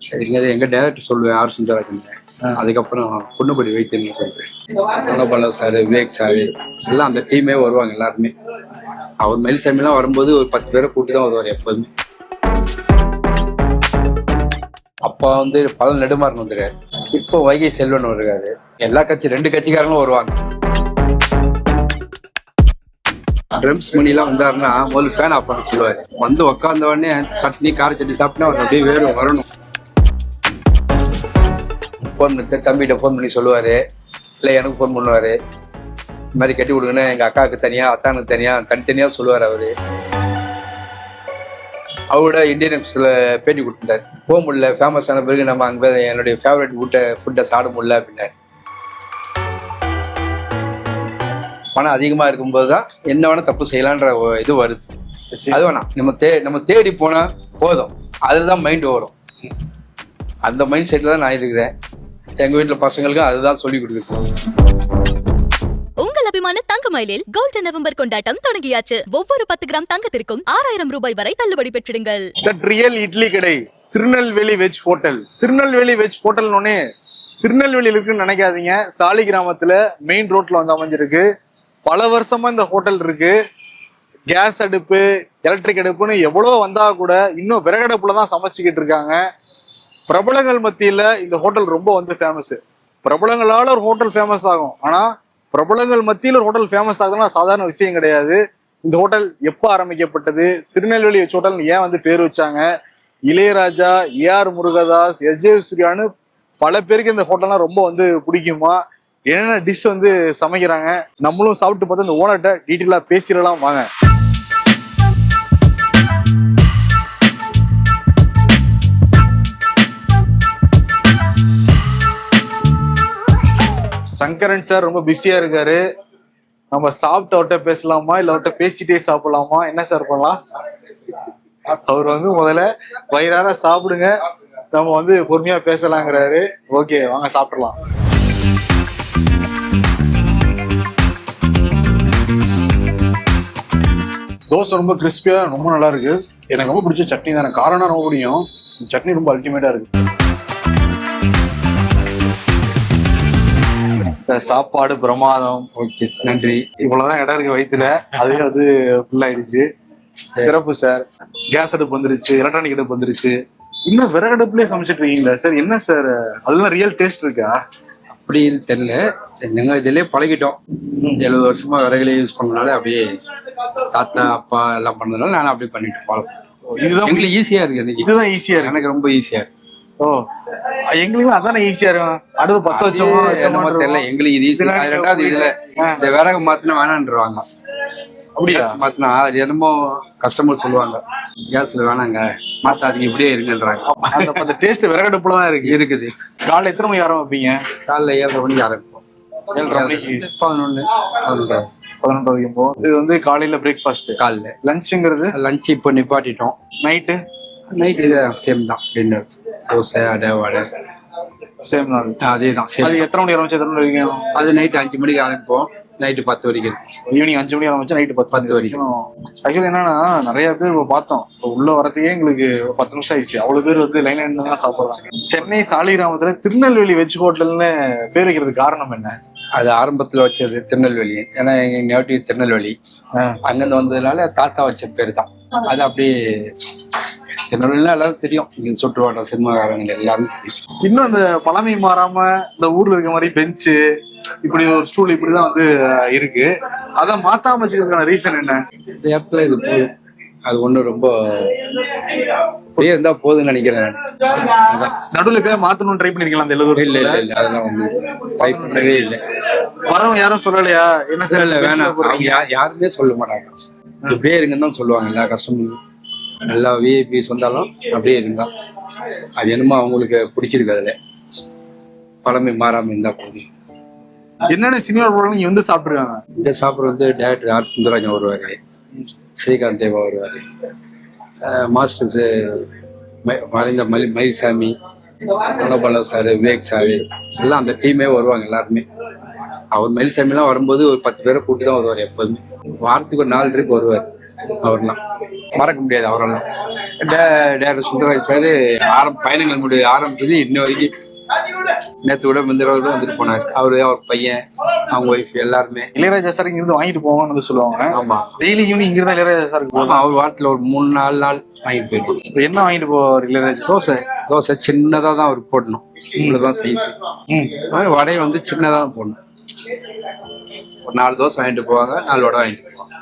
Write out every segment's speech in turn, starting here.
எங்க டைரக்டர் சொல்லுவேன் ஆர் சுந்தரராஜன். அதுக்கப்புறம் பொண்ணுப்படி வைத்தியன்னு சொல்றேன். குணபால சார், விவேக் சார் எல்லாம் அந்த டீமே வருவாங்க எல்லாருமே. அவர் மயில்சாமிலாம் வரும்போது ஒரு 10 பேரை கூட்டி தான் வருவார் எப்போதுமே. அப்பா பல நெடுமாறன் வந்துருக்காரு. இப்போ வைகை செல்வன் வருவாரு. எல்லா கட்சி 2 கட்சிக்காரங்களும் வருவாங்க. ட்ரம்ஸ் மணிலாம் வந்தாருன்னா முதல்ல ஃபேன் ஆஃப் பண்ண சொல்லுவாரு. உட்காந்த உடனே சட்னி கார சட்னி சாப்பிட்டா அப்படியே வேறு வரணும். ஃபோன் பண்ணி தம்பிகிட்ட ஃபோன் பண்ணி சொல்லுவார், இல்லை எனக்கு ஃபோன் பண்ணுவார். இந்த மாதிரி கட்டி கொடுங்கன்னு எங்கள் அக்காவுக்கு தனியாக, அத்தானுக்கு தனியாக, தனித்தனியாக சொல்லுவார் அவர். அவரோட இந்தியன் எக்ஸ்பிரஸில் பேட்டி கொடுத்துருந்தார். போக முடியல, ஃபேமஸ் ஆன பிறகு நம்ம அங்கே என்னுடைய ஃபேவரட் ஃபுட்டை சாப்பிட முடியல அப்படின்னாரு. பணம் அதிகமாக இருக்கும்போது தான் என்ன வேணால் தப்பு செய்யலான்ற இது வருது. அது வேணாம், நம்ம தேடி போனால் போதும், அதில் தான் மைண்டு வரும். அந்த மைண்ட் செட்டில் தான் நான் இருக்கிறேன். எங்க வீட்டுல பசங்களுக்கும் அதுதான் சொல்லி கொடுக்குறோம். உங்கள் அபிமான தங்க மயிலில் கோல்டன் நவம்பர் கொண்டாட்டம் தொடங்கியாச்சு. ஒவ்வொரு 10 கிராம் தங்கத்திற்கும் 6000 ரூபாய் வரை தள்ளுபடி பெற்றிடுங்கள். Real Idli Kadai Tirunelveli veg hotel. Tirunelveli veg ஹோட்டல்னே திருநெல்வேலியில் இருக்குன்னு நினைக்காதீங்க. சாலி கிராமத்துல மெயின் ரோட்ல அமைஞ்சிருக்கு. பல வருஷமா இந்த ஹோட்டல் இருக்கு. கேஸ் அடுப்பு, எலக்ட்ரிக் அடுப்புன்னு எவ்வளோ வந்தா கூட இன்னும் விறகடுப்புல தான் சமைச்சுக்கிட்டு இருக்காங்க. பிரபலங்கள் மத்தியில இந்த ஹோட்டல் ரொம்ப ஃபேமஸ். பிரபலங்களால ஒரு ஹோட்டல் ஃபேமஸ் ஆகும், ஆனா பிரபலங்கள் மத்தியில் ஒரு ஹோட்டல் ஃபேமஸ் ஆகுதுன்னா சாதாரண விஷயம் கிடையாது. இந்த ஹோட்டல் எப்போ ஆரம்பிக்கப்பட்டது, திருநெல்வேலி வெஜ் ஹோட்டல் ஏன் பேர் வச்சாங்க, இளையராஜா, ஏஆர் முருகதாஸ், எஸ்ஜே சூர்யான்னு பல பேருக்கு இந்த ஹோட்டல்லாம் ரொம்ப பிடிக்குமா, என்னென்ன டிஷ் சமைக்கிறாங்க, நம்மளும் சாப்பிட்டு பார்த்து இந்த ஓனர்கிட்ட டீட்டெயிலா பேசிடலாம் வாங்க. சங்கரன் சார் ரொம்ப பிஸியா இருக்காரு. நம்ம சாப்பிட்டு அவர்கிட்ட பேசலாமா இல்ல அவர்கிட்ட பேசிட்டே சாப்பிடலாமா, என்ன சார் பண்ணலாம்? அவர் முதல்ல வயிறார சாப்பிடுங்க, நம்ம பொறுமையா பேசலாங்கிறாரு. ஓகே, வாங்க சாப்பிடலாம். தோசை ரொம்ப கிறிஸ்பியா ரொம்ப நல்லா இருக்கு. எனக்கு ரொம்ப பிடிச்ச சட்னி தானே, காரம்னா ரொம்ப பிடிக்கும். சட்னி ரொம்ப அல்டிமேட்டா இருக்கு. சாப்பாடு பிரமாதம். ஓகே, நன்றி. இவ்வளவுதான் இடம் இருக்கு வயிற்றுல, அதுவே ஃபுல் ஆயிடுச்சு. சிறப்பு சார். கேஸ் அடுப்பு வந்துருச்சு, எலக்ட்ரானிக் அடுப்பு வந்துருச்சு. இன்னும் விறகடுப்புலயே சமைச்சிட்டு இருக்கீங்களா சார்? என்ன சார் அதெல்லாம் ரியல் டேஸ்ட் இருக்கா? அப்படி தெரியல, நாங்க இதுலயே பழகிட்டோம். 70 வருஷமா விறகுல யூஸ் பண்ணனால அப்படியே தாத்தா அப்பா எல்லாம் பண்ணதுனால நான் அப்படியே பண்ணிட்டு பழக்கம். இதுதான் எங்களுக்கு ஈஸியா இருக்கு. இதுதான் ஈஸியா இருக்கு, எனக்கு ரொம்ப ஈஸியா இருக்கு. ஓ, எங்களுக்கு அதானே ஈஸியா இருக்கும். அடுப்பு 10 வச்சோமா தெரியல, எங்களுக்கு இது ஈஸியா. 2வது இதுல இந்த விறகு மாத்தினா வேணான்றாங்க. அப்படியா? மாத்தினா அது என்னமோ கஸ்டமர் சொல்லுவாங்க, கேஸ்ல வேணாங்க மாத்தாதீங்க, இப்படியே இருக்குன்றாங்க. அந்த டேஸ்ட் விறகடுப்புல தான் இருக்குது. காலைல எத்தனை மணிக்கு ஆரம்பிப்பீங்க? காலைல 7:30 மணிக்கு ஆரம்பிப்போம். 7:30 மணிக்கு 11 வரைக்கும். இது காலையில பிரேக்ஃபாஸ்ட். காலைல லஞ்சுங்கிறது? லஞ்ச் இப்போ நிப்பாட்டிட்டோம். நைட்டு சேம் தான். டின்னர் தோசை, அடை, வடை சேம் தான். அதே தான். அது எத்தனை மணிக்கு ஆரம்பிச்சு எத்தனை மணி வரைக்கும்? அது நைட்டு 5 மணிக்கு ஆரம்பிப்போம், நைட்டு 10 வரைக்கும். ஈவினிங் 5 மணிக்கு ஆரம்பிச்சா நைட்டு 10 வரைக்கும். ஆக்சுவலி என்னன்னா, நிறைய பேர் பார்த்தோம், உள்ள வரதுக்கே எங்களுக்கு 10 நிமிஷம் ஆயிடுச்சு. அவ்வளவு பேர் லைன் தான் சாப்பிடுறாங்க. சென்னை சாலிகிராமத்துல திருநெல்வேலி வெஜ் ஹோட்டல்னு பேர் வைக்கிறதுக்கு காரணம் என்ன? அது ஆரம்பத்துல வச்சது திருநெல்வேலி. ஏன்னா எங்க நேட்டிவ் திருநெல்வேலி. அங்கிருந்து வந்ததுனால தாத்தா வச்ச பேர் தான். அது அப்படியே திருநெல்வேலினா எல்லாரும் தெரியும். இங்க சுற்றுவாட்டம் சினிமாக்காரங்க எல்லாரும் தெரியும். இன்னும் அந்த பழமை மாறாம இந்த ஊர்ல இருக்க மாதிரி பெஞ்சு, இப்படி ஒரு ஸ்டூல் இப்படிதான் இருக்கு. அதை மாத்தாம வச்சுக்கிறதுக்கான ரீசன் என்ன? இந்த இடத்துல இது போதும், அது ஒண்ணு ரொம்ப அப்படியே இருந்தா போதுன்னு நினைக்கிறேன். நடுவில் போய் மாத்தணும்னு ட்ரை பண்ணிருக்கலாம் அந்த 70 இல்ல இல்ல இல்ல, அதெல்லாம் ட்ரை பண்ணவே இல்லை. வரவங்க யாரும் சொல்லலையா என்ன சார்? இல்ல, வேணாம். யாருமே சொல்ல மாட்டாங்க, இப்படியே இருங்கன்னு தான் சொல்லுவாங்க. எல்லா கஸ்டமரும் நல்லா விஐபி சொந்தாலும் அப்படியே இருந்தா அது என்னமோ அவங்களுக்கு பிடிச்சிருக்கு. அதுல பழமை மாறாம இருந்தா போதும். என்னென்ன சினிமா ப்ரோக்ராம் இங்க சாப்பிட்டுருக்காங்க? இந்த சாப்பிட்றது டைரக்டர் ஆர் சுந்தரராஜன் வருவாரு, ஸ்ரீகாந்த் தேவா வருவாரு, மாஸ்டர் மறைந்த மயில்சாமி, குணபால சார், விவேக் சார் எல்லாம் அந்த டீமே வருவாங்க எல்லாருமே. அவர் மயில்சாமிலாம் வரும்போது ஒரு 10 பேரை கூட்டி தான் வருவார் எப்போதுமே. வாரத்துக்கு ஒரு 4 ட்ரிப் வருவார். அவர்லாம் மறக்க முடியாது. அவரெல்லாம் டேரக்டர் சுந்தரராஜ் சார் பயணங்கள் ஆரம்பிச்சது இன்ன வரைக்கும். நேற்று கூட முந்திரவோட வந்துட்டு போனார். அவர் பையன், அவங்க ஒய்ஃப் எல்லாருமே. இளையராஜா சார் இங்கிருந்து வாங்கிட்டு போவாங்கன்னு வந்து சொல்லுவாங்க. ஆமா, டெய்லி ஈவினிங் இங்கிருந்தா இளையராஜா சாருக்கு போவாங்க. அவர் வாரத்துல ஒரு 3-4 நாள் வாங்கிட்டு போயிடுவோம். இப்ப என்ன வாங்கிட்டு போவார் இளையராஜா? தோசை சின்னதா தான் அவருக்கு போடணும். இவ்வளவுதான் சைஸ். வடை வந்து சின்னதா தான் போடணும். ஒரு 4 தோசை வாங்கிட்டு போவாங்க, 4 வடை வாங்கிட்டு போவாங்க.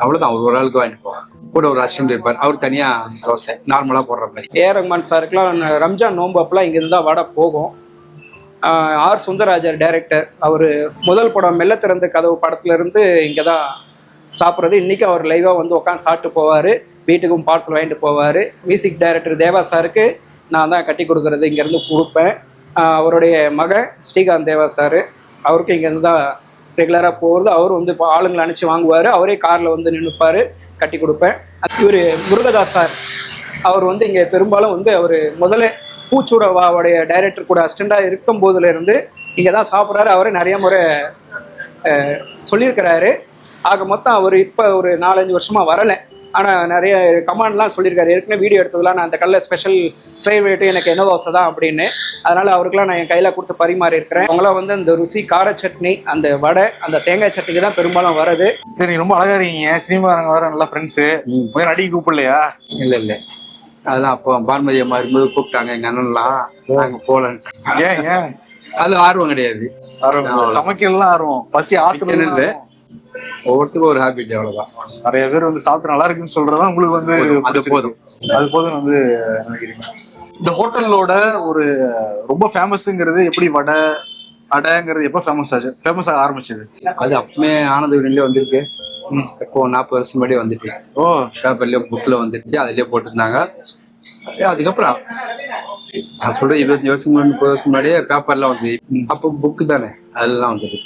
அவ்வளவுதான். அவர் ஒரு ஆளுக்கு வாங்கிட்டு போவாங்க. கூட ஒரு அசிஸ்டன்ட் இருப்பார், அவர் தனியா தோசை நார்மலா போடுற மாதிரி. ஏஆர் ரஹ்மான் சாருக்குலாம் ரம்ஜான் நோன்பு அப்பெல்லாம் இங்கிருந்து தான் வடை போகும். ஆர் சுந்தரராஜர் டைரக்டர், அவர் முதல் படம் மெல்ல திறந்த கதவு படத்துல இருந்து இங்கே தான் சாப்பிட்றது. இன்றைக்கி அவர் லைவாக வந்து உட்காந்து சாப்பிட்டு போவார். வீட்டுக்கும் பார்சல் வாங்கிட்டு போவார். மியூசிக் டைரக்டர் தேவா சாருக்கு நான் தான் கட்டி கொடுக்குறது, இங்கேருந்து கொடுப்பேன். அவருடைய மகன் ஸ்ரீகாந்த் தேவா சார், அவருக்கும் இங்கேருந்து தான் ரெகுலராக போகிறது. அவர் வந்து இப்போ ஆளுங்களை அனுப்பிச்சி வாங்குவார். அவரே காரில் வந்து நின்றுப்பார், கட்டி கொடுப்பேன். இவர் முருகதாஸ் சார், அவர் வந்து இங்கே பெரும்பாலும் வந்து அவர் முதல்ல பூச்சூடவாவுடைய டைரக்டர் கூட அசிஸ்டண்டாக இருக்கும் போதுலேருந்து இங்கே தான் சாப்பிட்றாரு. அவரே நிறைய முறை சொல்லியிருக்கிறாரு. ஆக மொத்தம் அவர் இப்போ ஒரு 4-5 வருஷமாக வரலை. ஆனால் நிறைய கமாண்ட்லாம் சொல்லியிருக்காரு. ஏற்கனவே வீடியோ எடுத்ததுலாம் நான் அந்த கல்ல ஸ்பெஷல் ஃபேவரேட்டு எனக்கு என்ன தோசை தான் அப்படின்னு. அதனால் அவருக்குலாம் நான் என் கையில் கொடுத்து பரிமாறி இருக்கிறேன். அவங்களாம் வந்து அந்த ருசி கார சட்னி, அந்த வடை, அந்த தேங்காய் சட்னிக்கு தான் பெரும்பாலும் வருது. சரி, ரொம்ப அழகா இருக்கீங்க. சினிமாங்க வேற நல்லா ஃப்ரெண்ட்ஸு. கொஞ்சம் அடிக்க கூப்பிடலையா? இல்லை அதெல்லாம் அப்போ பான்மதி அம்மா இருக்கும்போது கூப்பிட்டாங்க எங்க அண்ணன்லாம். நாங்க போலன்னு. ஏன் அதுல ஆர்வம் கிடையாது. சமைக்கலாம் ஆர்வம், பசி ஆத்துறது ஒவ்வொருத்துக்கும் ஒரு ஹேபிட். அவ்வளவுதான். நிறைய பேர் வந்து சாப்பிட்டு நல்லா இருக்குன்னு சொல்றதா உங்களுக்கு வந்து அது போதும். அது போதும் வந்து நினைக்கிறீங்க. இந்த ஹோட்டலோட ஒரு ரொம்ப ஃபேமஸ்ங்கிறது எப்படி அடைங்கிறது எப்போ ஃபேமஸ் ஆக ஆரம்பிச்சது? அது அப்பவே ஆனந்த விடன்லயே வந்திருக்கு. இப்போ 40 வருஷம் முன்னாடி வந்துட்டு பேப்பர்லயும் புக்ல வந்துருச்சு. அதுலயே போட்டிருந்தாங்க. அதுக்கப்புறம் நான் சொல்றேன் 25 வருஷம் 30 வருஷம் முன்னாடியே பேப்பர்லாம் வந்து, அப்போ புக்கு தானே, அதெல்லாம் வந்துருக்கு.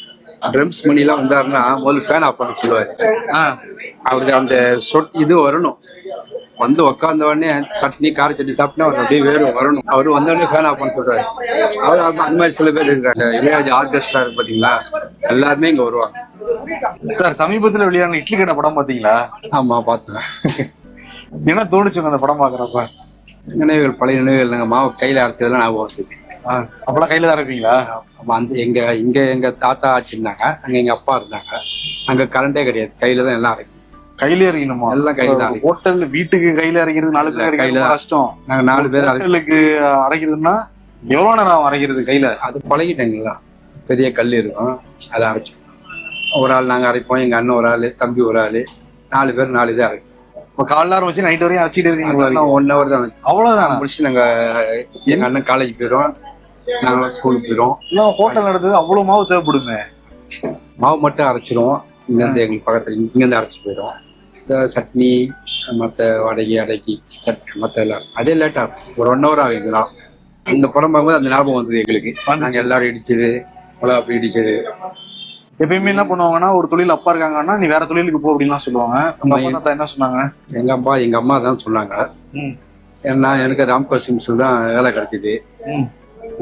ட்ரம்ஸ் மணிலாம் வந்தாருன்னா முதல்ல ஃபேன் ஆஃப் பண்ண சொல்லுவாரு. அவருக்கு அந்த இது வரணும். வந்து உட்காந்த உடனே சட்னி கார சட்னி சாப்பிட்டா அவருக்கு அப்படியே வேறு வரணும். அவரு வந்த உடனே ஃபேன் ஆஃப் பண்ண சொல்றாரு. அவர் அந்த மாதிரி சில பேர் இருக்காங்க. இளையராஜா ஆர்கெஸ்ட்ரா இருக்கு பாத்தீங்களா, எல்லாருமே இங்க வருவாங்க. சார், சமீபத்துல வெளியான இட்லி கடை படம் பாத்தீங்களா? ஆமா, பார்த்தேன். என்ன தோணுச்சுங்க அந்த படம் பாக்குறப்ப? நினைவுகள், பழைய நினைவுகள். நாங்க மாவு கையில அரைச்சதெல்லாம் ஞாபகம் வருது. அப்பெல்லாம் கையில தான் இருப்பீங்களா? அந்த எங்க தாத்தா ஆச்சு இருந்தாங்க, அங்க எங்க அப்பா இருந்தாங்க. அங்க கரண்டே கிடையாது, கையில தான் எல்லாம் அரைக்கும். கையில இறங்கணுமா? எல்லாம் கையில தான். ஹோட்டல் வீட்டுக்கு கையில அரைக்கிறது 4 பேர் கையில கஷ்டம். நாங்க 4 பேர் ஹோட்டலுக்கு அரைக்கிறதுன்னா எவ்வளவு நேரம் அரைக்கிறது கையில? அது பழகிட்டாங்களா. பெரிய கல் இருக்கும், அதை அரைச்சோம். ஒரு ஆள் நாங்க அரைப்போம், எங்க அண்ணன் ஒரு ஆளு, தம்பி ஒரு ஆளு, 4 பேர் 4 இதை அரைப்போம். இப்போ காலைல வச்சு நைட் வரையும் அரைச்சிட்டு இருக்கீங்க? 1 hour தான். அவ்வளவுதான் முடிச்சு நாங்க எங்க அண்ணன் காலேஜ் போயிடுவோம், நாங்களாம் ஸ்கூலுக்கு போயிடுவோம். ஹோட்டல் நடந்தது அவ்வளவு மாவு தேவைப்படுங்க. மாவு மட்டும் அரைச்சிருவோம். இங்கேருந்து எங்களுக்கு பக்கத்துல இங்கேருந்து அரைச்சி போயிடுவோம். சட்னி, மற்ற வடகி அடக்கி சட்னி மற்ற எல்லாம் அதே லேட்டா ஒரு 1 hour ஆகிக்கலாம். இந்த படம் பார்க்கும்போது அந்த ஞாபகம் வந்தது எங்களுக்கு. நாங்க எல்லாரும் இடிச்சது, மிளகா அப்படி இடிச்சது. எப்பயுமே என்ன பண்ணுவாங்கன்னா, ஒரு தொழில் அப்பா இருக்காங்கன்னா நீ வேற தொழிலுக்கு போ அப்படின்லாம் சொல்லுவாங்க. என்ன சொன்னாங்க? எங்க அம்மா தான் சொன்னாங்க. ஏன்னா எனக்கு ராம்கோ சிம்ஸில் தான் வேலை கிடைச்சிது.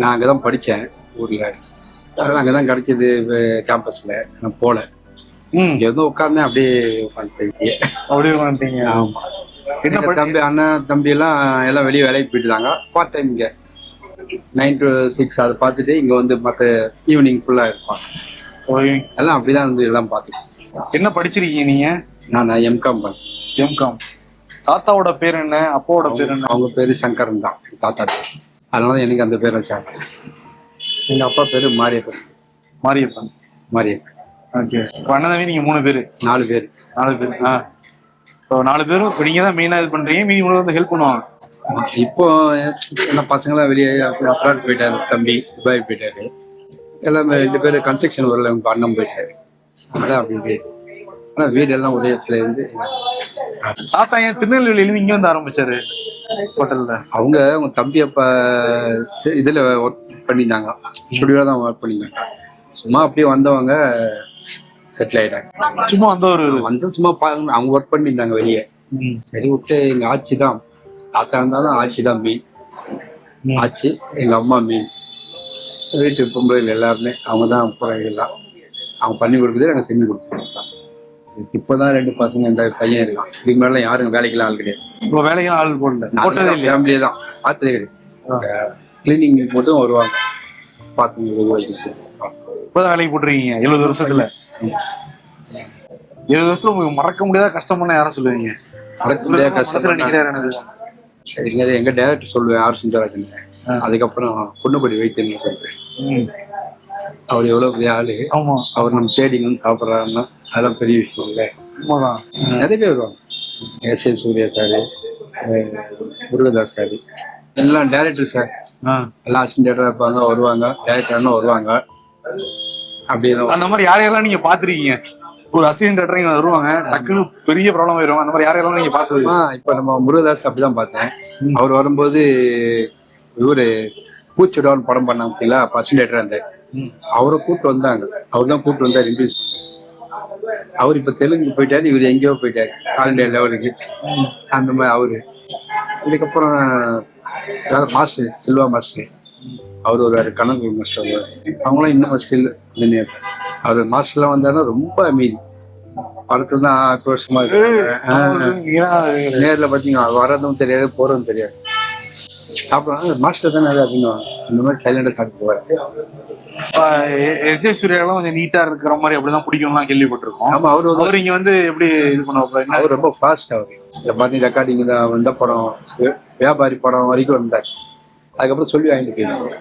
நான் அங்கதான் படிச்சேன் ஊர்ல. அங்கதான் கிடைச்சது கேம்பஸ்ல. நான் போல எதுவும் உட்கார்ந்தேன், அப்படியே உட்காந்துட்டீங்க. ஆமா. தம்பி, அண்ணன் தம்பி எல்லாம் வெளியே வேலைக்கு போயிட்டுதாங்க. பார்ட் டைம் இங்க 9 to 6 அதை பார்த்துட்டு இங்க வந்து மற்ற ஈவினிங் ஃபுல்லா இருப்பாங்க. எல்லாம் அப்படிதான் வந்து எல்லாம் பார்த்துட்டு. என்ன படிச்சிருக்கீங்க நீங்க? நான் எம்காம் பண்ணேன். எம்காம். தாத்தாவோட பேர் என்ன, அப்பாவோட பேர் என்ன? அவங்க பேரு சங்கரன் தான், தாத்தா பேர். அதனாலதான் எனக்கு அந்த பேர் வச்சாங்க. எங்க அப்பா பேரு மாரியப்பன். மாரியப்பன். ஓகே. அண்ணன் தம்பி நீங்க 3 பேரு? 4 பேர். இப்போ 4 பேரும் நீங்க தான் மெயினா இது பண்றீங்க, மீதி 3 வந்து ஹெல்ப் பண்ணுவாங்க. இப்போ எல்லா பசங்களாம் வெளியே அப்ராட் போயிட்டாரு. தம்பி துபாய் போயிட்டாரு. எல்லாமே 2 பேரும் கன்ஸ்ட்ரக்ஷன் வரல, அண்ணன் போயிட்டாரு. அதான் அப்படி. ஆனா வீடு எல்லாம் ஒரே இடத்துல இருந்து. தாத்தா ஏன் திருநெல்வேலியில இருந்து இங்க வந்து ஆரம்பிச்சாரு ஹோட்டல்ல? அவங்க தம்பி அப்ப இதுல ஒர்க் பண்ணியிருந்தாங்க, ஸ்டுடியோல தான் ஒர்க் பண்ணியிருந்தாங்க. சும்மா அப்படியே வந்தவங்க செட்டில் ஆயிட்டாங்க. சும்மா சும்மா அவங்க ஒர்க் பண்ணியிருந்தாங்க வெளியே. சரி விட்டு எங்க ஆட்சி தான், தாத்தா இருந்தாலும் ஆட்சி தான் மீன். ஆட்சி எங்க அம்மா மீன். வீட்டு பொம்பளைகள் எல்லாருமே அவங்க தான் எல்லாம் அவங்க பண்ணி கொடுக்குறது, நாங்கள் செஞ்சு கொடுத்துருவோம். இப்போதான் 2 பசங்க இந்த பையன் இருக்கான். இதுக்கு மேல யாரும் வேலைக்கெல்லாம் ஆள் கிடையாது. இப்போ வேலைக்கு ஆள் போடல, போட்டதே இல்லையா? ஃபேமிலியே தான் பார்த்ததே கிடையாது. கிளீனிங் மட்டும் வருவாங்க, பார்த்து இப்போதான் வேலைக்கு போட்டுருக்கீங்க 70 வருஷத்துல. 70 வருஷம் உங்களுக்கு மறக்க முடியாத கஷ்டம்னா யாரும் சொல்லுவீங்க? மறக்க முடியாத மனசுல கஷ்டம் நிக்கிறாரு எனக்கு. எங்க டைரக்டர் சொல்லுவேன் ஆர் சுந்தரராஜன். அதுக்கப்புறம் பொண்ணுப்படி வைத்தியன்னு சொல்றேன். அவர் எவ்வளவு பெரிய ஆளு. ஆமா, அவர் நம்ம தேடி வந்து சாப்பிட்றாருன்னா அதெல்லாம் பெரிய விஷயம் இல்லை. உண்மைதான். நிறைய பேர் வருவாங்க. S A. Surya sir, Murugadoss sir, எல்லாம் டைரக்டர் சார், எல்லாம் அசிஸ்டன்டா இருப்பாங்க, வருவாங்க. டைரக்டர்னா வருவாங்க. அப்படியே அந்த மாதிரி யாரையெல்லாம் நீங்க பாத்துருக்கீங்க? ஒரு அசிஸ்டன்ட் டைரக்டர் வருவாங்க, டக்குன்னு பெரிய ப்ராப்ளம் ஆயிரும். அந்த மாதிரி யாரையெல்லாம் நீங்க பாத்துருக்கீங்க? இப்ப நம்ம முருகதாஸ் அப்படிதான் பார்த்தேன். அவர் வரும்போது இவரு பூச்சொடான்னு படம் பண்ணாங்க, அப்ப அசிஸ்டன்டா இருந்தார். அவரை கூப்பிட்டு வந்தாங்க. அவர் தான் கூப்பிட்டு வந்தார் இன்ட்ரடியூஸ். அவர் இப்ப தெலுங்கு போயிட்டாரு, இவர் எங்கேயோ போயிட்டாரு ஆல் இண்டியா லெவலுக்கு. அந்த மாதிரி அவரு. இதுக்கப்புறம் மாஸ்டர் சில்வா மாஸ்டர், அவர் ஒரு கணக்கு மாஸ்டர். அவங்களாம் இன்னும் ஸ்டில் அவர் மாஸ்டர்லாம் வந்தாருன்னா ரொம்ப அமைதி. படத்துல தான் ஆக்ரோஷமா இருக்கு. நேர்ல பாத்தீங்கன்னா வர்றதும் தெரியாது, போறதும் தெரியாது. அப்புறம் மாஸ்டர் தானே அதிகம் இந்த மாதிரி சைலண்டா சாப்பிட்டு போவாரு. எஸ்.ஏ. சூர்யாலாம் கொஞ்சம் நீட்டா இருக்கிற மாதிரி அப்படிதான் பிடிக்கும்லாம் கேள்விப்பட்டிருக்கோம். ஆமா, அவர் இங்க வந்து எப்படி இது பண்ணுவாங்க? அவர் ரொம்ப ஃபாஸ்ட். அவரு இதை பார்த்து ரெக்கார்டிங் தான் வந்த படம், வியாபாரி படம் வரைக்கும் வந்தார். அதுக்கப்புறம் சொல்லி வாங்கிட்டு போயிடுவாங்க.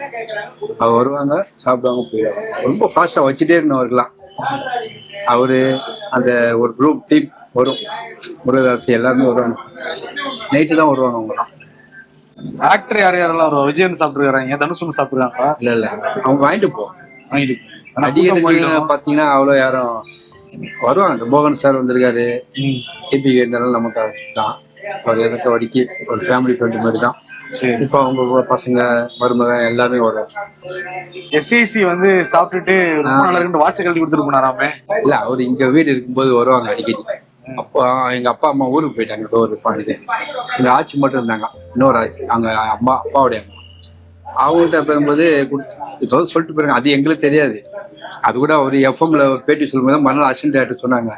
அவர் வருவாங்க, சாப்பிடுவாங்க, போயிடுவாங்க. ரொம்ப ஃபாஸ்டா வச்சுட்டே இருந்தவருலாம். அவரு அந்த ஒரு குரூப் டீம் வரும், முருகதாஸ் எல்லாருமே வருவாங்க. நைட்டு தான் வருவாங்க அவங்கலாம். ஆக்டர் யாரெல்லாம் வருவாங்க? விஜயன் சாப்பிட்டுருக்காங்க, தனுஷ் சாப்பிட்டுருக்காங்களா? இல்ல அவங்க வாங்கிட்டு போவாங்க. நடிகர்கள் பாத்தீங்கன்னா அவ்வளவு யாரும் வருவாங்க. இந்த மோகன் சார் வந்திருக்காரு, டிபி இருந்தாலும் நமக்கு தான். அவர் எனக்கு வடிக்கி ஒரு ஃபேமிலி ஃப்ரெண்ட் மாதிரி தான். இப்ப அவங்க பசங்க மருமகன் எல்லாமே வருவாங்க. எஸ்ஐசி வந்து சாப்பிட்டுட்டு ரொம்ப நல்லா இருக்கு வாட்சை கழட்டி கொடுத்துட்டு போனாராமே. இல்ல, அவர் இங்க வீடு இருக்கும்போது வருவாங்க அடிக்கடி. அப்போ எங்க அப்பா அம்மா ஊருக்கு போயிட்டாங்க. எங்க ஆட்சி மட்டும் இருந்தாங்க, இன்னொரு ஆட்சி அங்க அப்பாவுடைய அம்மா. அவங்கள்ட்ட போகும்போது ஏதாவது சொல்லிட்டு போயிருங்க. அது எங்களுக்கு தெரியாது. அது கூட அவர் எஃப்எம்ல பேட்டி சொல்லும்போது மறுநாள் அசிஸ்டன்ட் டைரக்டர் சொன்னாங்க,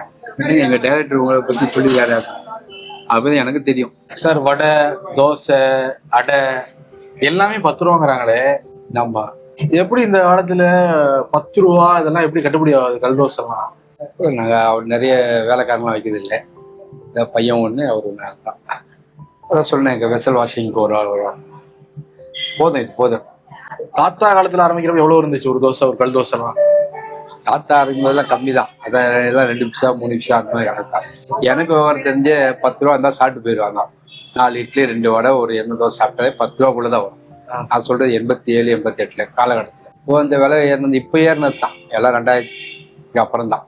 எங்க டைரக்டர் உங்களை பத்தி சொல்லிருக்காரு. அப்பதான் எனக்கு தெரியும். சார், வடை, தோசை, அடை எல்லாமே 10 ரூபாங்கிறாங்களே. ஆமா, எப்படி இந்த காலத்துல 10 ரூபா இதெல்லாம் எப்படி கட்டுப்படி ஆகுது? கல் தோசை எல்லாம் நாங்க அவர் நிறைய வேலைக்காரங்களாம் வைக்கிறது இல்லை. இந்த பையன் ஒண்ணு, அவர் ஒண்ணு தான். அதான் சொன்னேன், எங்க வெசல் வாஷிங்க்கு ஒரு ஆள் வருவாங்க. போதும், இது போதும். தாத்தா காலத்துல ஆரம்பிக்கிறப்ப எவ்வளவு இருந்துச்சு ஒரு தோசை, ஒரு கல் தோசை எல்லாம்? தாத்தா இருக்கும்போதெல்லாம் கம்மி தான். அதான் எல்லாம் 2 பைசா 3 பைசா அந்த மாதிரி கணக்கு தான். எனக்கு விவரம் தெரிஞ்ச 10 ரூபா இருந்தா சாப்பிட்டு போயிடுவாங்க. 4 இட்லி 2 வடை ஒரு 2 தோசை சாப்பிட்டாலே 10 ரூபாக்குள்ளதான் வரும். நான் சொல்றது 87 88 காலகட்டத்துல. இப்போ இந்த விலை ஏறினது இப்ப ஏறினது தான், எல்லாம் 2000 அப்புறம் தான்.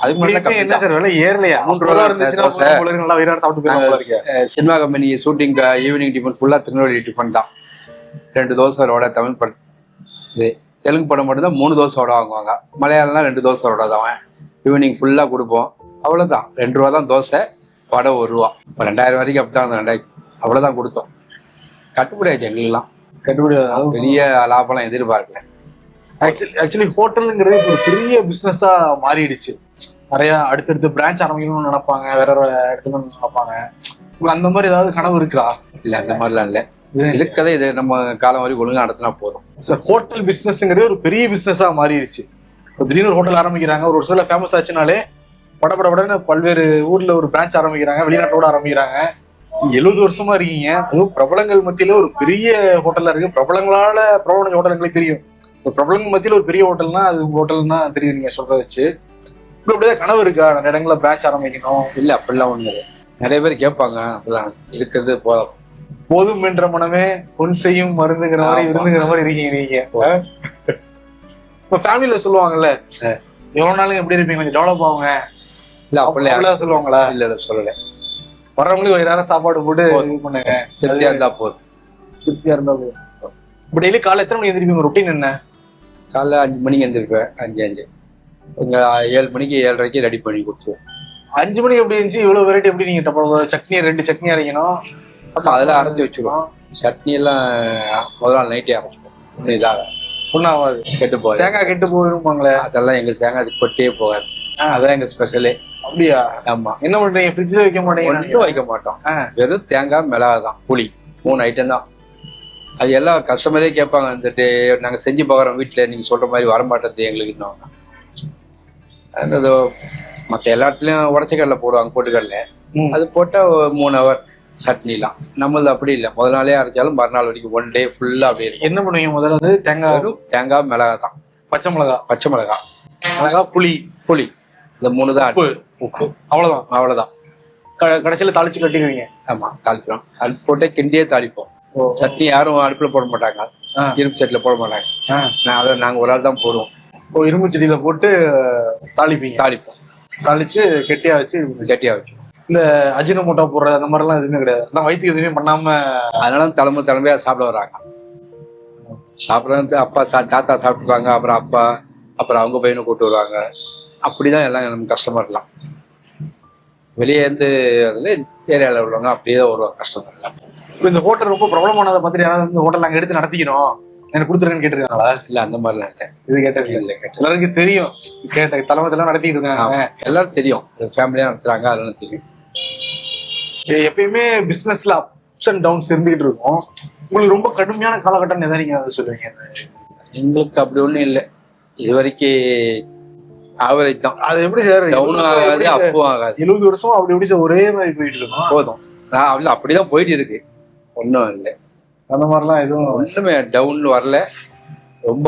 அதுக்கு முன்னாடி என்ன சார் விலை ஏறலையா? 3 ரூபா இருந்துச்சுன்னா நல்லா வயிறார சாப்பிட்டு போயிருவாங்க. Cinema company shooting evening tiffin ஃபுல்லா திருநெல்வேலி டிஃபன் தான். 2 தோசை வடை. தமிழ் படம் இது தெலுங்கு படம் மட்டும்தான் 3 தோசை வடை வாங்குவாங்க. மலையாளம்லாம் 2 தோசை வடை தான். ஈவினிங் ஃபுல்லா கொடுப்போம். அவ்வளவுதான். 2 ரூபா தான் தோசை, வடை 1 ரூபா. இப்போ 2000 வரைக்கும் அப்படித்தான். 2000 அவ்வளவுதான் கொடுத்தோம். கட்டுப்படி ஆச்சு எங்களுக்குலாம். கட்டுப்படி பெரிய லாபம்லாம் எதிர்பார்க்கல. ஆக்சுவலி ஹோட்டலுங்கிறது ஒரு பெரிய பிசினஸா மாறிடுச்சு. நிறைய அடுத்தடுத்து பிரான்ச் ஆரம்பிக்கணும்னு நினைப்பாங்க, வேற இடத்துல நினைப்பாங்க. அந்த மாதிரி ஏதாவது கனவு இருக்கா? இல்ல, அந்த மாதிரிலாம் இல்ல. இருக்கதே இது நம்ம காலம் வரைக்கும் ஒழுங்கா நடத்தினா போதும் சார். ஹோட்டல் பிசினஸ்ங்கிறது ஒரு பெரிய பிசினஸா மாறிடுச்சு. திடீர்னு ஹோட்டல் ஆரம்பிக்கிறாங்க, ஒரு சில ஃபேமஸ் ஆச்சுனாலே படப்படன்னு பல்வேறு ஊர்ல ஒரு பிரான்ச் ஆரம்பிக்கிறாங்க, வெளிநாட்டோட ஆரம்பிக்கிறாங்க. 70 வருஷமா இருக்கீங்க, அதுவும் பிரபலங்கள் மத்தியில ஒரு பெரிய ஹோட்டலா இருக்கு. பிரபலங்களால பிரபல ஹோட்டல்களுக்கு தெரியும். பிரபலங்கள் மத்தியில ஒரு பெரிய ஹோட்டல்னா அது ஹோட்டல் தான் தெரியுது நீங்க சொல்றத வச்சு. இப்ப அப்படியே கனவு இருக்கா நிறைய இடங்கள்ல பிரான்ச் ஆரம்பிக்கணும்? இல்ல, அப்படிலாம் ஒண்ணு இல்லை. நிறைய பேர் கேட்பாங்க, அப்படிலாம் இருக்கிறது போதும். போதும் என்ற மனமே பொன் செய்யும் மருந்துங்கிற மாதிரி இருந்துங்கிற மாதிரி இருக்கீங்க நீங்க. இப்ப ஃபேமிலில சொல்லுவாங்கல்ல, எவ்வளவு நாளும் எப்படி இருப்பீங்க, கொஞ்சம் டெவலப் ஆகுங்க. இல்ல, அப்படிலாம் சொல்லுவாங்களா? இல்ல, சொல்லல. வர்றவங்களுக்கு வயிறார சாப்பாடு போட்டு இது பண்ணுங்க, திருப்தியா இருந்தா போதும். திருப்தியா இருந்தா போதும். இப்ப டெய்லி காலை எத்தனை மணிக்கு எந்திரிப்பீங்க? ரொட்டீன் என்ன? காலைல 5 மணிக்கு எந்திரிப்பேன். 5 இங்க 7 மணிக்கு 7:30 ரெடி பண்ணி கொடுத்துருவேன். 5 மணிக்கு எப்படி இருந்துச்சு? இவ்வளவு வெரைட்டி எப்படி நீங்க சட்னி 2 சட்னி அரைக்கணும்? அதெல்லாம் அரைச்சி வச்சிருவோம். சட்னி எல்லாம் முதல் நாள் நைட்டே அரைச்சிப்போம். இதாக ஒன்றாவது கெட்டு போகுது. தேங்காய் கெட்டு போயிருப்பாங்களே, அதெல்லாம் எங்க தேங்காய் கொட்டே போகாது. அதான் எங்க ஸ்பெஷலே. அப்படியா? ஆமா. என்ன பண்றீங்க? ஃப்ரிட்ஜ்ல வைக்க மாட்டீங்க? ஒன்றும் வைக்க மாட்டோம். வெறும் தேங்காய் மிளகாய் தான், புளி, 3 ஐட்டம் தான். அது எல்லா கஸ்டமரே கேட்பாங்க, வந்துட்டு நாங்க செஞ்சு பார்க்குறோம் வீட்டுல, நீங்க சொல்ற மாதிரி வரமாட்டேது எங்களுக்கு இன்னும். அது மற்ற எல்லா இடத்துலயும் உடச்சக்கடலை போடுவாங்க, பொட்டுக்கடல. அது போட்டா 3 ஹவர் சட்னிலாம். நம்மளது அப்படி இல்லை, முதல் நாளே அரைச்சாலும் மறுநாள் வரைக்கும் 1 டே ஃபுல்லா அப்படியே இருக்கும். என்ன பண்ணுவீங்க? முதல்ல வந்து தேங்காய் மிளகாய் தான். பச்சை மிளகாய், புளி, இந்த 3 தான். உப்பு, அவ்வளவுதான். கடைசியில தாளிச்சு கட்டிடுவீங்க? ஆமா, தாளிக்கிறோம். அடுப்பு போட்டு கிண்டியே தாளிப்போம். சட்னி யாரும் அடுப்புல போட மாட்டாங்க, இரும்பு சட்டில போட மாட்டாங்க. நாங்க ஒரு ஆள் தான் போடுவோம். இரும்பு சட்டியில போட்டு தாளிப்போம். தாளிச்சு கெட்டியா வச்சு இந்த அஜினமோட்டோ போடுறது அந்த மாதிரிலாம் எதுவுமே கிடையாது. அதான் வயிற்றுக்கு எதுவுமே பண்ணாம, அதனால தலைமையா சாப்பிட வர்றாங்க. சாப்பிட்றது அப்பா தாத்தா சாப்பிட்டுருவாங்க, அப்புறம் அவங்க பையனை கூட்டு வருவாங்க. அப்படிதான் எல்லாம் நம்ம கஸ்டமர்லாம் வெளியே இருந்து ஏரியாவில் உள்ளவங்க அப்படியே தான் வருவாங்க கஸ்டமர்லாம். இப்போ இந்த ஹோட்டல் ரொம்ப பிரபலமானதை பார்த்துட்டு யாராவது இந்த ஹோட்டல் நாங்கள் எடுத்து நடத்திக்கிறோம், எனக்கு கொடுத்துருங்கன்னு கேட்டிருக்காங்களா? இல்லை, அந்த மாதிரிலாம் இல்லை. இது கேட்டது இல்லை. எல்லாருக்கும் தெரியும், தலைமையெல்லாம் நடத்திட்டு இருக்காங்க, எல்லாரும் தெரியும், ஃபேமிலியா நடத்துறாங்க, அதெல்லாம் தெரியும். எப்பயுமே பிசினஸ்ல அப்ஸ் அண்ட் டவுன்ஸ் இருந்துகிட்டு இருக்கும். உங்களுக்கு ரொம்ப கடுமையான காலகட்டம் எதாவது நீங்க அதை சொல்லுவீங்க? எங்களுக்கு அப்படி ஒண்ணும் இல்லை, இது வரைக்கும் ஆவரேஜ் தான். அது எப்படி சார்? டவுன் ஆகாது, அப்பும் ஆகாது. 70 வருஷம் அப்படி எப்படி சார் ஒரே மாதிரி போயிட்டு இருக்கோம்? போதும், அப்படிதான் போயிட்டு இருக்கு, ஒன்றும் இல்லை. அந்த மாதிரிலாம் எதுவும் ஒன்றுமே டவுன் வரல, ரொம்ப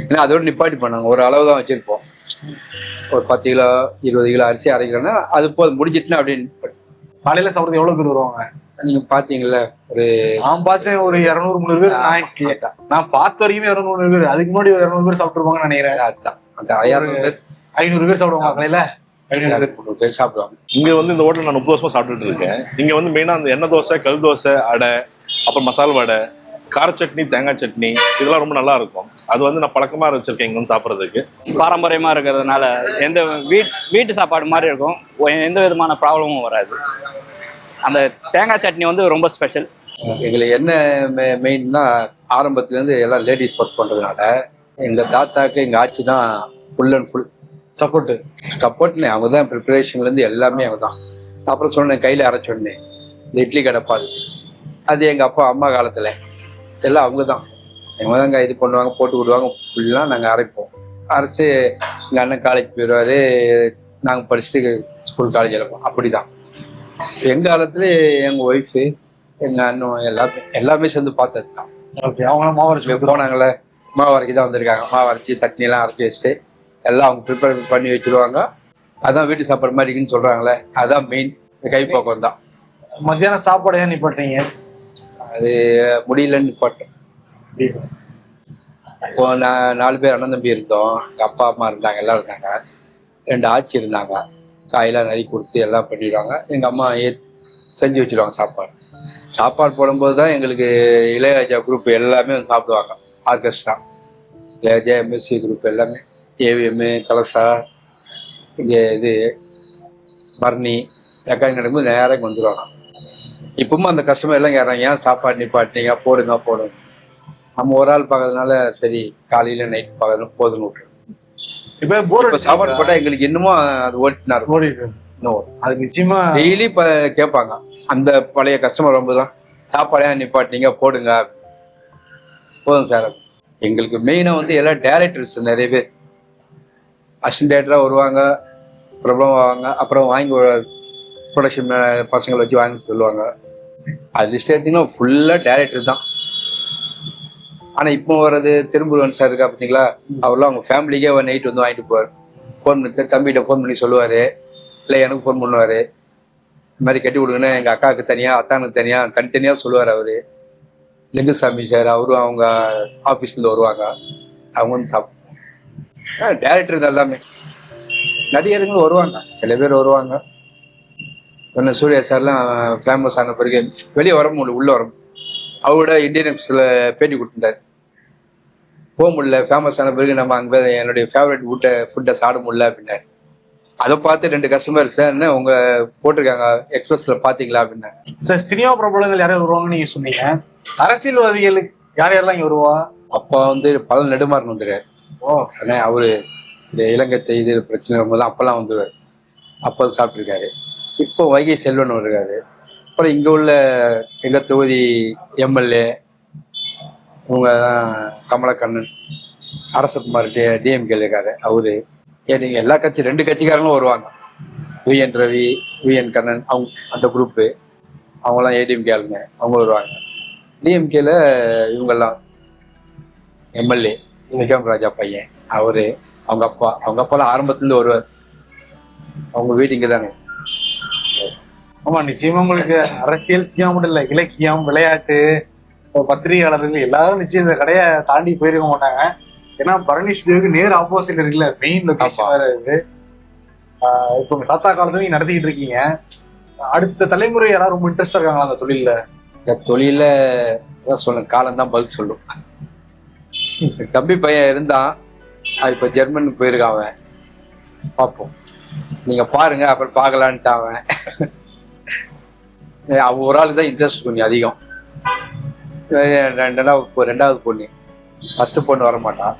ஏன்னா அதோட நிப்பாட்டி பண்ணாங்க. ஒரு அளவு தான் வச்சிருப்போம். ஒரு 10 கிலோ 20 கிலோ அரிசி அரைக்கிறோன்னா அது போதும், முடிஞ்சிட்டுனா அப்படின்னு. காலையில சாப்பிட்றது எவ்வளவு பேர் வருவாங்க நீங்க பாத்தீங்கல்ல? நான் பார்த்தேன், ஒரு 200-300 பேர். நான் பார்த்த வரைக்குமே 200-300 பேர். அதுக்கு முன்னாடி ஒரு 200 பேர் சாப்பிட்டுருப்பாங்கன்னு நினைக்கிறேன். அதுதான், 500 பேர் சாப்பிடுவாங்க காலையில. 500 பேர் சாப்பிடுவாங்க. இங்க வந்து இந்த ஹோட்டல் நான் 30 வருஷமா சாப்பிட்டுட்டு இருக்கேன். இங்க வந்து மெயினா அந்த எண்ணெய் தோசை, கல் தோசை, அடை, அப்புறம் மசால் வடை, கார சட்னி, தேங்காய் சட்னி, இதெல்லாம் ரொம்ப நல்லா இருக்கும். அது வந்து நான் பழக்கமா வச்சிருக்கேன் இங்க வந்து சாப்பிட்றதுக்கு. பாரம்பரியமா இருக்கிறதுனால எந்த வீட்டு சாப்பாடு மாதிரி இருக்கும், எந்த விதமான ப்ராப்ளமும் வராது. அந்த தேங்காய் சட்னி வந்து ரொம்ப ஸ்பெஷல். எங்களுக்கு என்ன மெயின்னா, ஆரம்பத்துலேருந்து எல்லாம் லேடிஸ் ஒர்க் பண்ணுறதுனால எங்கள் தாத்தாக்கு எங்கள் ஆட்சி தான் ஃபுல் அண்ட் ஃபுல் சப்போர்ட்னு. அவங்க தான் ப்ரிப்பரேஷன்லேருந்து எல்லாமே அவங்க தான். அப்புறம் சொன்னேன், கையில் அரைச்சோடனே இந்த இட்லி கடப்பால், அது எங்கள் அப்பா அம்மா காலத்தில் எல்லாம் அவங்க தான். அவங்க தாங்க இது பண்ணுவாங்க, போட்டு விடுவாங்க. ஃபுல்லாக நாங்கள் அரைப்போம். அரைச்சி எங்கள் அண்ணன் காலேஜ் போயிடுவார், நாங்கள் படிச்சுட்டு ஸ்கூல் காலேஜ் இருப்போம். அப்படி தான் எங்கள் காலத்துல எங்கள் ஒய்ஃபு, எங்கள் அண்ணன் எல்லாமே சேர்ந்து பார்த்தது தான். அவங்களாம் மாவு அரைச்சி போனாங்களே, மாவு அரைக்கி தான் வந்திருக்காங்க. மாவு அரைச்சி சட்னிலாம் அரைச்சி வச்சுட்டு எல்லாம் அவங்க ப்ரிப்பேர் பண்ணி வச்சுருவாங்க. அதான் வீட்டு சாப்பாடு மாதிரி இருக்குன்னு சொல்கிறாங்களே, அதுதான் மெயின். கைப்பக்கம் தான். மத்தியானம் சாப்பாடு ஏன் நிப்பாட்டுறீங்க? அது முடியலன்னு நிப்பாட்டோம். இப்போ நான் 4 பேர் அண்ணன் தம்பி இருந்தோம். எங்கள் அப்பா அம்மா இருந்தாங்க, எல்லாம் இருந்தாங்க. 2 ஆச்சி இருந்தாங்க. காயெல்லாம் நறுக்கி கொடுத்து எல்லாம் பண்ணிடுவாங்க. எங்கள் அம்மா செஞ்சு வச்சுருவாங்க சாப்பாடு போடும்போது தான் எங்களுக்கு இளையராஜா குரூப் எல்லாமே வந்து சாப்பிடுவாங்க. ஆர்கெஸ்ட்ரா, இளையராஜா, எம்எஸ்சி குரூப் எல்லாமே, ஏவிஎம், கலசா, இங்கே இது பர்னி ரெக்கார்டிங் நடக்கும்போது நேரம் வந்துடுவாங்க. இப்பவும் அந்த கஸ்டமர் எல்லாம் கேட்குறாங்க, ஏன் சாப்பாடு நிப்பாட்டினீங்க, போடுங்க. நம்ம ஒரு ஆள் பார்க்கறதுனால சரி, காலையில நைட் பார்க்கறதுனால போதுன்னு விட்டுருவோம். இப்ப சாப்பாடு போட்டா எங்களுக்கு இன்னமும் அது ஓடிட்டு அது நிச்சயமா டெய்லி இப்ப கேட்பாங்க. அந்த பழைய கஸ்டமர் வரும்போதுதான், சாப்பாடே நிப்பாட்டிங்க, போடுங்க. போதும் சார். எங்களுக்கு மெயினா வந்து எல்லா டைரக்டர்ஸ் நிறைய பேர் அசிஸ்டன்ட் டைரக்டரா வருவாங்க, பிரபலம் ஆவாங்க. அப்புறம் வாங்கி ப்ரொடக்ஷன் பசங்களை வச்சு வாங்கி சொல்லுவாங்க. அது லிஸ்ட் எடுத்தீங்கன்னா ஃபுல்லா டைரக்டர் தான். ஆனா இப்போ வர்றது திரும்புவன் சார் இருக்கா பார்த்தீங்களா, அவர்லாம் அவங்க ஃபேமிலிக்கே நைட் வந்து வாங்கிட்டு போவார். ஃபோன் பண்ணி தம்பிகிட்ட ஃபோன் பண்ணி சொல்லுவார், இல்லை எனக்கு ஃபோன் பண்ணுவார். இந்த மாதிரி கட்டி கொடுங்கன்னு எங்கள் அக்காவுக்கு தனியாக, அத்தானுக்கு தனியாக, தனித்தனியாக சொல்லுவார் அவர். லிங்குசாமி சார் அவரும் அவங்க ஆஃபீஸ்லேருந்து வருவாங்க, அவங்க வந்து சாப்பிடுவாங்க. டேரக்டர் எல்லாமே நடிகர்களும் வருவாங்க, சில பேர் வருவாங்க. ஒன்று சூர்யா சார்லாம் ஃபேமஸ் ஆன பிறகு வெளியே வர முடியல, உள்ளே வர அவரோட இந்தியன் எக்ஸ்பிரஸ்ல பேட்டி கொடுத்துருந்தாரு. போக முடியல, ஃபேமஸ் ஆன பிறகு நம்ம அங்கே என்னுடைய ஃபேவரட் ஃபுட்டை சாப்பிட முடியல அப்படின்னாரு. அதை பார்த்து 2 கஸ்டமர் சார் என்ன உங்க போட்டிருக்காங்க எக்ஸ்பிரஸ்ல பாத்தீங்களா அப்படின்னா. சார் சினிமா பிரபலங்கள் யாரும் வருவாங்கன்னு நீங்க சொன்னீங்க, அரசியல்வாதிகளுக்கு யாரெல்லாம் இங்க வருவா? அப்பா வந்து பல நெடுமாறன் வந்துடுறாரு. அவரு இந்த இலங்கை இது பிரச்சனை வரும்போது அப்பெல்லாம் வந்துடுவார். அப்போ சாப்பிட்ருக்காரு. இப்போ வைகை செல்வன் இருக்காரு. அப்புறம் இங்கே உள்ள எங்கள் தொகுதி எம்எல்ஏ இவங்க தான் கமலக்கண்ணன், அரசகுமார் டிஎம்கேல இருக்காரு அவரு. நீங்கள் எல்லா கட்சி 2 கட்சிக்காரங்களும் வருவாங்க. விஎன் ரவி, விஎன் கண்ணன், அவங்க அந்த குரூப்பு அவங்களாம் ஏடிஎம்கே ஆளுங்க, அவங்க வருவாங்க. டிஎம்கேல இவங்கெல்லாம் எம்எல்ஏ விக்ரம் ராஜா பையன் அவரு, அவங்க அப்பாலாம் ஆரம்பத்துலேருந்து வருவார். அவங்க வீடு இங்கே தானே. ஆமா, நிச்சயமா உங்களுக்கு அரசியல் செய்யாம மட்டும் இல்ல, இலக்கியம், விளையாட்டு, பத்திரிகையாளர்கள் எல்லாரும் நிச்சயம் இந்த கடையை தாண்டி போயிருக்க மாட்டாங்க. ஏன்னா பரணி ஸ்டுடியோக்கு நேர் ஆப்போசிட் இருக்குல்ல, மெயின் லொகேஷன் வேற இருக்கு. இப்போ உங்க தாத்தா காலத்துல நீங்க நடத்திக்கிட்டு இருக்கீங்க. அடுத்த தலைமுறை யாராவது ரொம்ப இன்ட்ரெஸ்டா இருக்காங்களா அந்த தொழில? இந்த தொழில சொல்லுங்க, காலம்தான் பதில் சொல்லும். தம்பி பையன் இருந்தான், இப்போ ஜெர்மனுக்கு போயிருக்கான் அவன். பார்ப்போம், நீங்க பாருங்க, அப்புறம் பார்க்கலான்ட்டு அவன் ஒரு ஆளுக்கு தான் இன்ட்ரெஸ்ட் கொஞ்சம் அதிகம். ரெண்டாவது பொண்ணு, ஃபர்ஸ்ட் பொண்ணு வரமாட்டான்,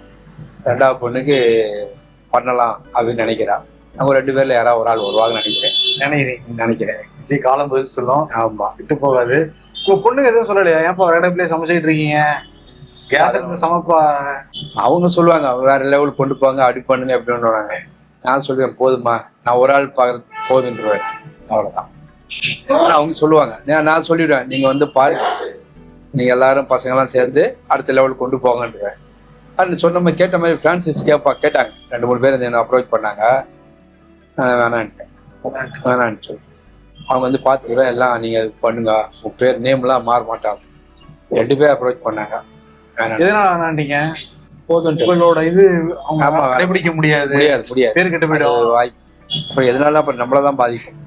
2வது பொண்ணுக்கு பண்ணலாம் அப்படின்னு நினைக்கிறான். அவங்க 2 பேர்ல யாராவது ஒரு ஆள் வருவாங்கன்னு நினைக்கிறேன். காலம் பதில் சொல்லும். ஆமா, விட்டு போகாது. உங்க பொண்ணுங்க எதுவும் சொல்லலையா? ஏன்ப்பா ரெடப்ளே சமைச்சிட்டு இருக்கீங்க, கேஸ் சமைப்பா? அவங்க சொல்லுவாங்க வேற லெவல் கொண்டு போவாங்க, அப்படி பண்ணுங்க அப்படின்னு. நான் சொல்லுவேன் போதுமா, நான் ஒரு ஆள் பார்க்க போதுன்றேன், அவ்வளவுதான். அவங்க சொல்லுவாங்க, நான் சொல்லிடுவேன் நீங்க வந்து பாருங்க, நீங்க எல்லாரும் பசங்கெல்லாம் சேர்ந்து அடுத்த லெவலுக்கு கொண்டு போங்கன்றேன். அது சொன்ன மாதிரி கேட்ட மாதிரி பிரான்சிஸ் கேட்டாங்க. 2-3 பேர் என்ன அப்ரோச் பண்ணாங்க, வேணான்ட்டு சொல்லி அவங்க வந்து பார்த்துக்கிறேன் எல்லாம் நீங்க பண்ணுங்க, உங்க பேர் நேம்லாம் மாற மாட்டாங்க. 2 பேர் அப்ரோச் பண்ணாங்க. வேணாண்டீங்க போதும், உங்களோட இது அவங்க கடைபிடிக்க முடியாது, பேர் கெட்டு போயிடும். வாய்ப்பு அப்புறம் எதனால அப்புறம் நம்மளதான் பாதிக்கும்.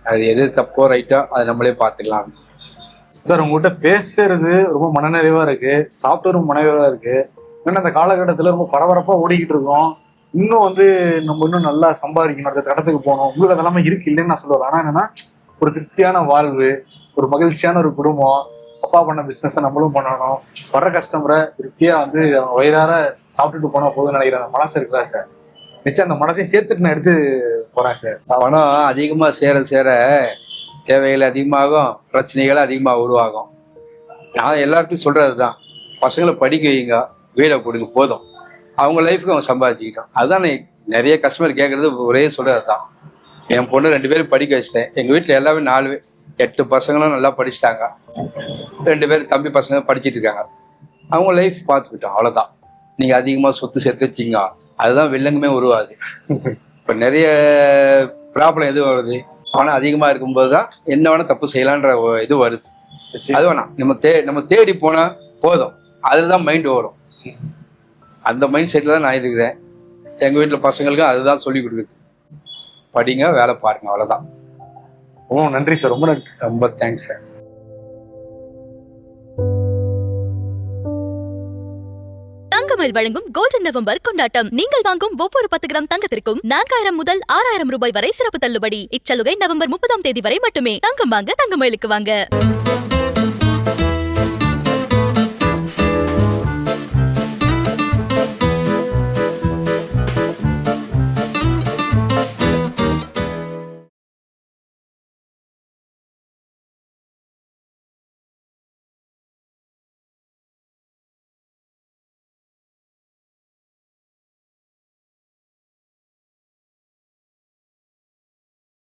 அது எது தப்போ ரைட்டோ அதை நம்மளே பார்த்துக்கலாம். சார், உங்ககிட்ட பேசுறது ரொம்ப மனநிறைவா இருக்கு, சாப்பிட்டு மனநிறைவா இருக்கு. ஏன்னா அந்த காலகட்டத்துல ரொம்ப பரபரப்பா ஓடிக்கிட்டு இருக்கோம். இன்னும் வந்து நம்ம இன்னும் நல்லா சம்பாதிக்கணும், அடுத்த இடத்துக்கு போகணும். உங்களுக்கு அதெல்லாமே இருக்கு இல்லைன்னு நான் சொல்லுவேன். ஆனா என்னன்னா, ஒரு திருப்தியான வாழ்வு, ஒரு மகிழ்ச்சியான ஒரு குடும்பம், அப்பா பண்ண பிசினஸ் நம்மளும் பண்ணணும், வர்ற கஸ்டமரை திருப்தியா வந்து வயிறார சாப்பிட்டுட்டு போனா போதும்னு நினைக்கிற அந்த மனசு இருக்குதா சார்? நிச்சயம் அந்த மனசையும் சேர்த்துட்டு நான் எடுத்து போறேன் சார். பணம் அதிகமா சேர தேவைகள் அதிகமாகும், பிரச்சனைகள் அதிகமாக உருவாகும். நான் எல்லாருக்கும் சொல்றதுதான், பசங்களை படிக்க வைங்க, வீடை கொடுங்க, போதும். அவங்க லைஃபுக்கு அவங்க சம்பாதிச்சுக்கிட்டோம். அதுதான் நிறைய கஸ்டமர் கேட்கறது, ஒரே சொல்றது தான். என் பொண்ணு 2 பேரும் படிக்க வச்சிட்டேன். எங்க வீட்டில் எல்லாமே 8 பசங்களும் நல்லா படிச்சுட்டாங்க. 2 பேர் தம்பி பசங்க படிச்சுட்டு இருக்காங்க. அவங்க லைஃப் பார்த்துக்கிட்டோம், அவ்வளோதான். நீங்க அதிகமா சொத்து சேர்த்து வச்சிங்க, அதுதான் வில்லங்கமே உருவாது. இப்போ நிறைய ப்ராப்ளம் எது வருது, பணம் அதிகமா இருக்கும்போது தான் என்ன வேணா தப்பு செய்யலான்ற இது வருது. அது வேணாம், நம்ம தேடி போனா போதும், அதுதான் மைண்ட் வரும். அந்த மைண்ட் செட்ல தான் நான் இருக்கிறேன். எங்க வீட்டுல பசங்களுக்கும் அதுதான் சொல்லி கொடுக்குது, படிங்க, வேலை பாருங்க, அவ்வளவுதான். ரொம்ப நன்றி சார், ரொம்ப நன்றி, ரொம்ப தேங்க்ஸ் சார். தங்கமயில் வழங்கும் கோல்டன் நவம்பர் கொண்டாட்டம். நீங்கள் வாங்கும் ஒவ்வொரு 10 கிராம் தங்கத்திற்கும் 4000 முதல் 6000 ரூபாய் வரை சிறப்பு தள்ளுபடி. இச்சலுகை நவம்பர் 30ஆம் தேதி வரை மட்டுமே. தங்கம் வாங்க, தங்கமயிலுக்கு வாங்க.